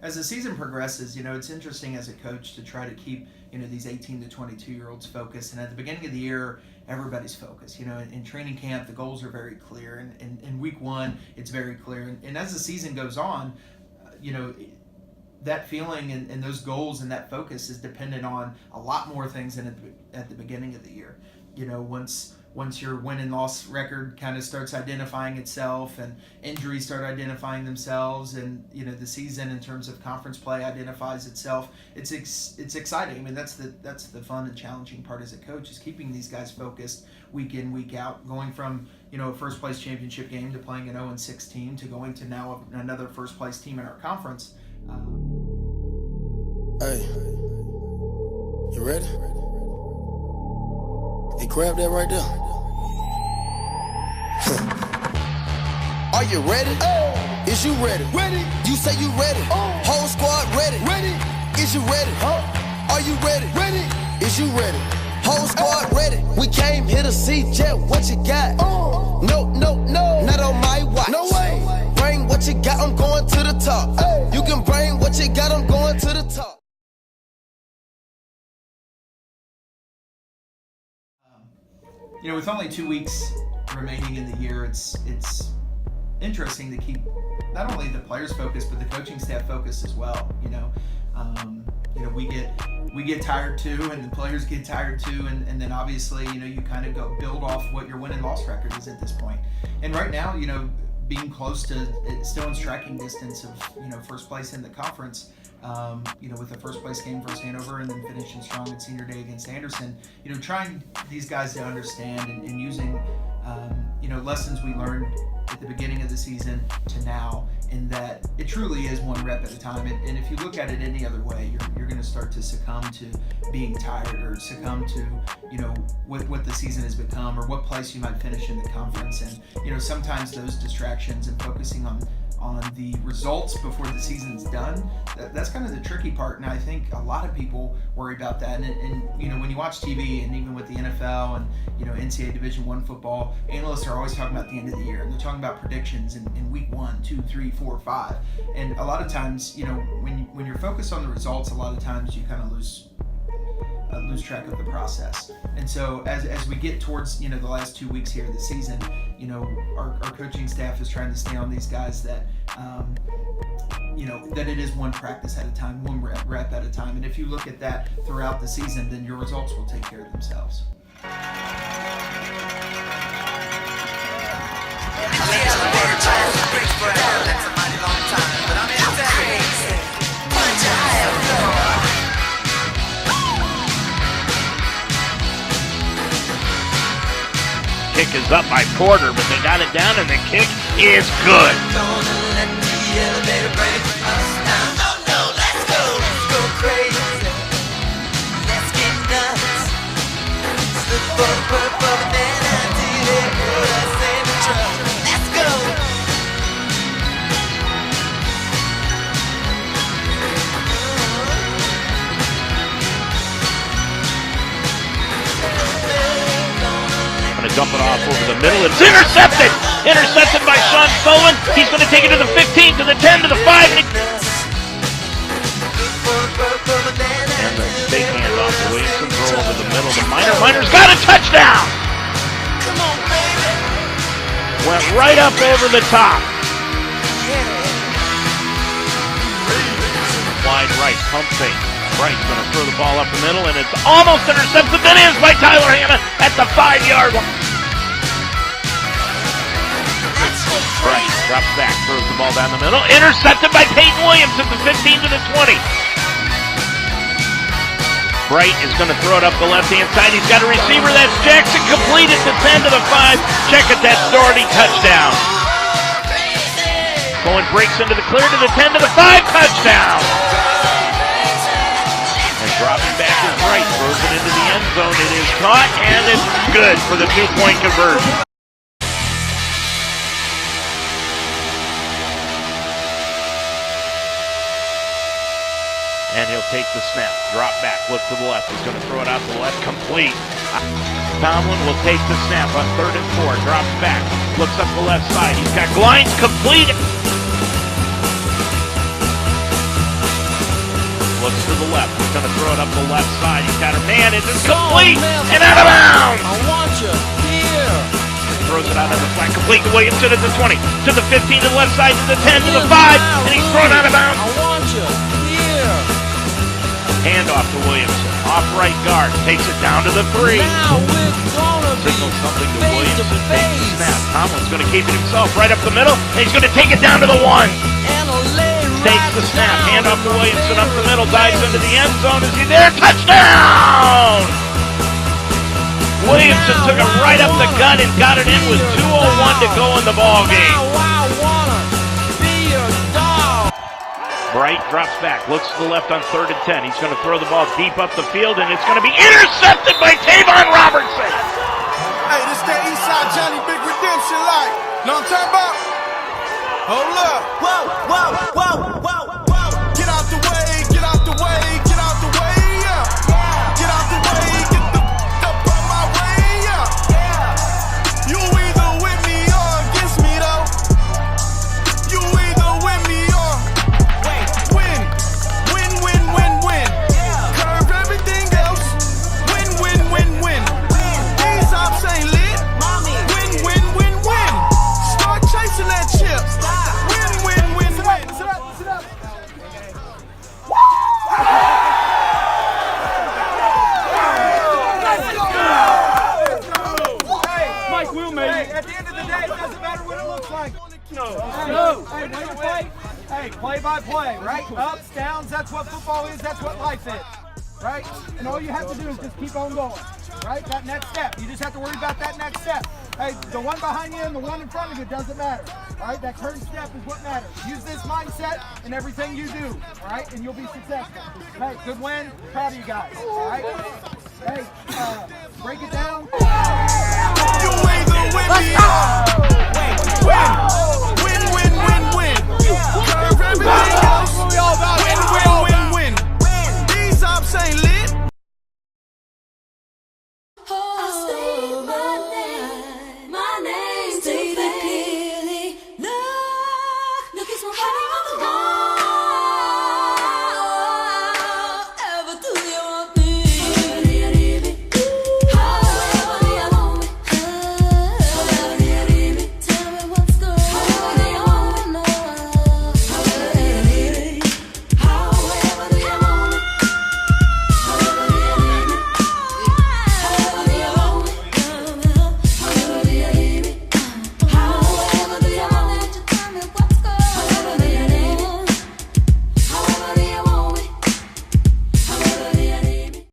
As the season progresses, it's interesting as a coach to try to keep, these 18 to 22-year-olds focused. And at the beginning of the year, everybody's focused. In training camp, the goals are very clear. And in week one, it's very clear. And as the season goes on, that feeling and those goals and that focus is dependent on a lot more things than at the beginning of the year. Once your win and loss record kind of starts identifying itself and injuries start identifying themselves, and the season in terms of conference play identifies itself, it's exciting. I mean, that's the fun and challenging part as a coach, is keeping these guys focused week in, week out, going from a first place championship game to playing an 0-6 team to going to now another first place team in our conference. Hey, you ready? Hey, grab that right there. Are you ready? Oh. Is you ready? Ready. You say you ready. Oh. Whole squad ready. Ready. Is you ready? Huh? Are you ready? Ready. Is you ready? Whole squad ready. We came here to see Jet. What you got? Oh. No, not on my watch. No way. Bring what you got. I'm going to the top. Hey. You can bring what you got. I'm going to the top. With only 2 weeks remaining in the year, it's interesting to keep not only the players focused, but the coaching staff focused as well. We get tired too, and the players get tired too, and then obviously you kind of go build off what your win and loss record is at this point. And right now, being close to still in striking distance of first place in the conference. With the first place game versus Hanover and then finishing strong at senior day against Anderson, trying these guys to understand and using, lessons we learned at the beginning of the season to now, in that it truly is one rep at a time. And if you look at it any other way, you're going to start to succumb to being tired, or succumb to, what the season has become, or what place you might finish in the conference. And, sometimes those distractions and focusing on the results before the season's done, that's kind of the tricky part. And I think a lot of people worry about that. And when you watch TV, and even with the NFL and NCAA Division I football, analysts are always talking about the end of the year, and they're talking about predictions in week 1, 2, 3, 4, 5. And a lot of times, when you're focused on the results, a lot of times you kind of lose track of the process. And so as we get towards the last 2 weeks here of the season, our coaching staff is trying to stay on these guys that that it is one practice at a time, one rep at a time. And if you look at that throughout the season, then your results will take care of themselves. Kick is up by Porter, but they got it down, and the kick is good. Gonna let the elevator break us down. No, let's go crazy. Let's get nuts. Look for the purple banana until they put us in the truck. Let's go. Going to dump it off over the middle. It's intercepted! Intercepted by Sean Sullivan. He's going to take it to the 15, to the 10, to the 5. And the big handoff to Williamson. Throw over the middle to Miner. Miner's got a touchdown! Went right up over the top. Wide right, pump fake. Wright's going to throw the ball up the middle, and it's almost intercepted. Then is by Tyler Hanna at the 5-yard line. Wright drops back, throws the ball down the middle. Intercepted by Peyton Williams at the 15 to the 20. Bright is going to throw it up the left-hand side. He's got a receiver. That's Jackson, complete at the 10 to the 5. Check it, that's Doherty, touchdown. Cohen breaks into the clear to the 10 to the 5, touchdown. Dropping back is Wright, throws it into the end zone. It is caught, and it's good for the 2-point conversion. And he'll take the snap, drop back, look to the left. He's going to throw it out to the left, complete. Tomlin will take the snap on 3rd and 4, drops back, looks up the left side. He's got Glines complete. the left. He's going to throw it up the left side. He's got a man. It's complete and out of bounds. I want you here. Throws it out on the flat, complete to Williamson at the 20, to the 15, to the left side, to the 10, to the 5, and he's thrown out of bounds. I want you here. Handoff to Williamson, off right guard, takes it down to the 3. Now we're gonna be Signals something to face Williamson, to takes the face. snap. Tomlin's going to keep it himself right up the middle, and he's going to take it down to the 1. And I'll lay Takes right the snap, down handoff to in Williamson up the middle, face. dives into the end zone. Is he there? Touchdown! Williamson took it right up the gut and got it in with 2:01 to go in the ball game. Now I wanna be your dog. Bright drops back, looks to the left on 3rd and 10. He's going to throw the ball deep up the field, and it's going to be intercepted by Tavon Robertson. Hey, this that Eastside Johnny Big Redemption like. Know what I'm talking about? Hold up. Whoa, whoa, whoa, whoa, whoa. Get out the way, get out the way, get out the way, yeah. Get out the way, get the up on my way, yeah. You either with me or against me, though. You either with me or win. Win, win, win, win. Curve everything else. Win, win, win, win. These ops ain't lit. Win, win, win, win. Start chasing that chip. Win, win, win, win. Sit up, sit up. Mike will make it. At the end of the day, it doesn't matter what it looks like. No. Hey, way to play. Hey, play by play, right? Ups, downs, that's what football is, that's what life is. Right? And all you have to do is just keep on going. Right? That next step. You just have to worry about that next step. Hey, the one behind you and the one in front of you doesn't matter. Right? That current step is what matters. Use this mindset in everything you do. All right? And you'll be successful. Hey, good win. Proud of you guys. All right? Hey, break it down. You either with me or win.